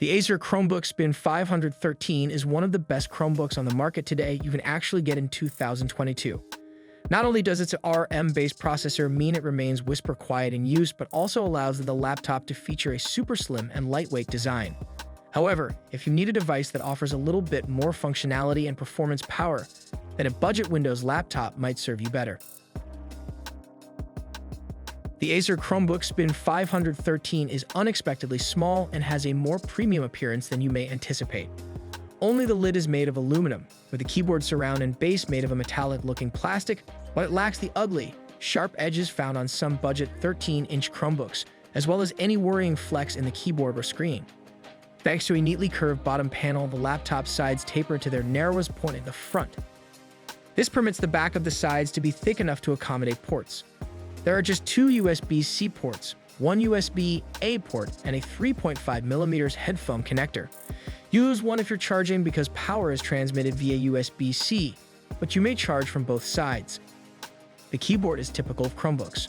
The Acer Chromebook Spin 513 is one of the best Chromebooks on the market today you can actually get in 2022. Not only does its ARM-based processor mean it remains whisper quiet in use, but also allows the laptop to feature a super slim and lightweight design. However, if you need a device that offers a little bit more functionality and performance power, then a budget Windows laptop might serve you better. The Acer Chromebook Spin 513 is unexpectedly small and has a more premium appearance than you may anticipate. Only the lid is made of aluminum, with the keyboard surround and base made of a metallic-looking plastic, but it lacks the ugly, sharp edges found on some budget 13-inch Chromebooks, as well as any worrying flex in the keyboard or screen. Thanks to a neatly curved bottom panel, the laptop's sides taper to their narrowest point at the front. This permits the back of the sides to be thick enough to accommodate ports. There are just two USB-C ports, one USB-A port, and a 3.5mm headphone connector. Use one if you're charging because power is transmitted via USB-C, but you may charge from both sides. The keyboard is typical of Chromebooks.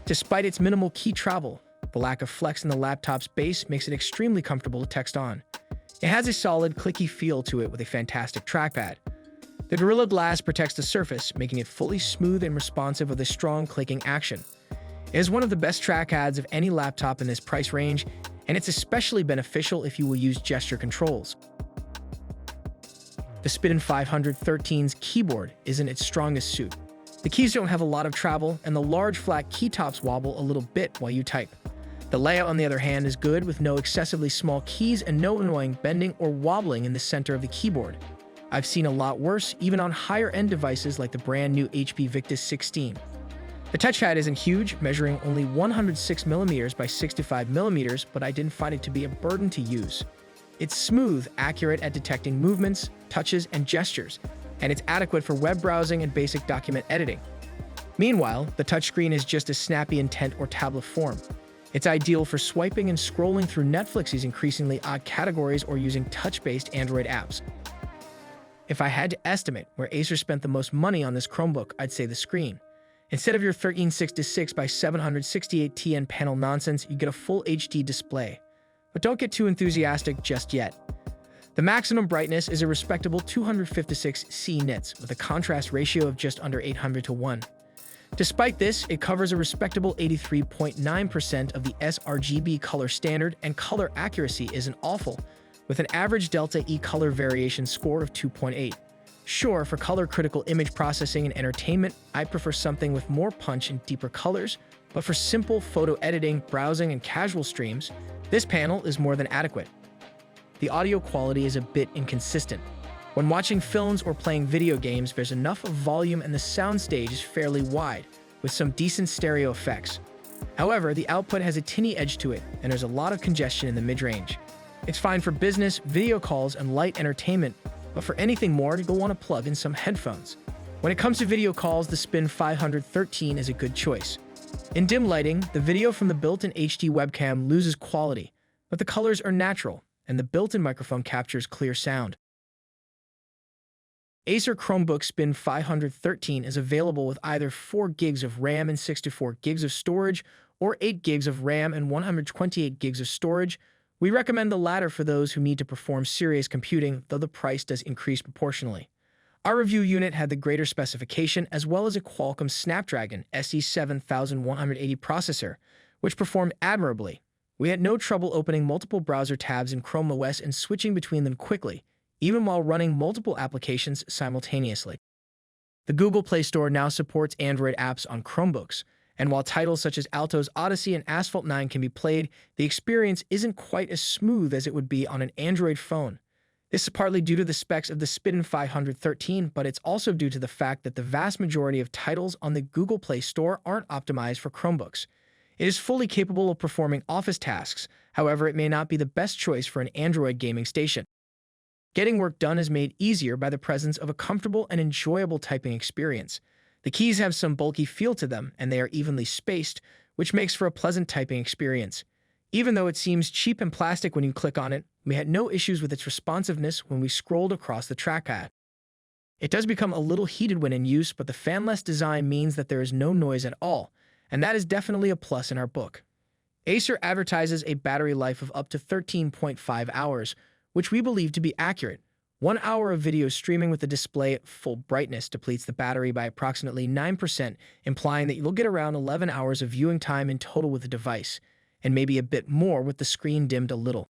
Despite its minimal key travel, the lack of flex in the laptop's base makes it extremely comfortable to text on. It has a solid, clicky feel to it with a fantastic trackpad. The Gorilla Glass protects the surface, making it fully smooth and responsive with a strong clicking action. It is one of the best trackpads of any laptop in this price range, and it's especially beneficial if you will use gesture controls. The Spin 513's keyboard isn't its strongest suit. The keys don't have a lot of travel, and the large flat keytops wobble a little bit while you type. The layout, on the other hand, is good with no excessively small keys and no annoying bending or wobbling in the center of the keyboard. I've seen a lot worse, even on higher-end devices like the brand-new HP Victus 16. The touchpad isn't huge, measuring only 106mm by 65mm, but I didn't find it to be a burden to use. It's smooth, accurate at detecting movements, touches, and gestures, and it's adequate for web browsing and basic document editing. Meanwhile, the touchscreen is just as snappy in tent or tablet form. It's ideal for swiping and scrolling through Netflix's increasingly odd categories or using touch-based Android apps. If I had to estimate where Acer spent the most money on this Chromebook, I'd say the screen. Instead of your 1366 by 768 TN panel nonsense, you get a full HD display. But don't get too enthusiastic just yet. The maximum brightness is a respectable 256 nits with a contrast ratio of just under 800 to 1. Despite this, it covers a respectable 83.9% of the sRGB color standard, and color accuracy isn't awful, with an average Delta E color variation score of 2.8. Sure, for color-critical image processing and entertainment, I prefer something with more punch and deeper colors, but for simple photo editing, browsing, and casual streams, this panel is more than adequate. The audio quality is a bit inconsistent. When watching films or playing video games, there's enough of volume and the soundstage is fairly wide, with some decent stereo effects. However, the output has a tinny edge to it, and there's a lot of congestion in the mid-range. It's fine for business, video calls, and light entertainment, but for anything more, you'll want to plug in some headphones. When it comes to video calls, the Spin 513 is a good choice. In dim lighting, the video from the built-in HD webcam loses quality, but the colors are natural, and the built-in microphone captures clear sound. Acer Chromebook Spin 513 is available with either 4 gigs of RAM and 64 gigs of storage, or 8 gigs of RAM and 128 gigs of storage. We recommend the latter for those who need to perform serious computing, though the price does increase proportionally. Our review unit had the greater specification as well as a Qualcomm Snapdragon SE7180 processor, which performed admirably. We had no trouble opening multiple browser tabs in Chrome OS and switching between them quickly, even while running multiple applications simultaneously. The Google Play Store now supports Android apps on Chromebooks, and while titles such as Alto's Odyssey and Asphalt 9 can be played, the experience isn't quite as smooth as it would be on an Android phone. This is partly due to the specs of the Spin 513, but it's also due to the fact that the vast majority of titles on the Google Play Store aren't optimized for Chromebooks. It is fully capable of performing office tasks, however, it may not be the best choice for an Android gaming station. Getting work done is made easier by the presence of a comfortable and enjoyable typing experience. The keys have some bulky feel to them, and they are evenly spaced, which makes for a pleasant typing experience. Even though it seems cheap and plastic when you click on it, we had no issues with its responsiveness when we scrolled across the trackpad. It does become a little heated when in use, but the fanless design means that there is no noise at all, and that is definitely a plus in our book. Acer advertises a battery life of up to 13.5 hours, which we believe to be accurate. 1 hour of video streaming with the display at full brightness depletes the battery by approximately 9%, implying that you'll get around 11 hours of viewing time in total with the device, and maybe a bit more with the screen dimmed a little.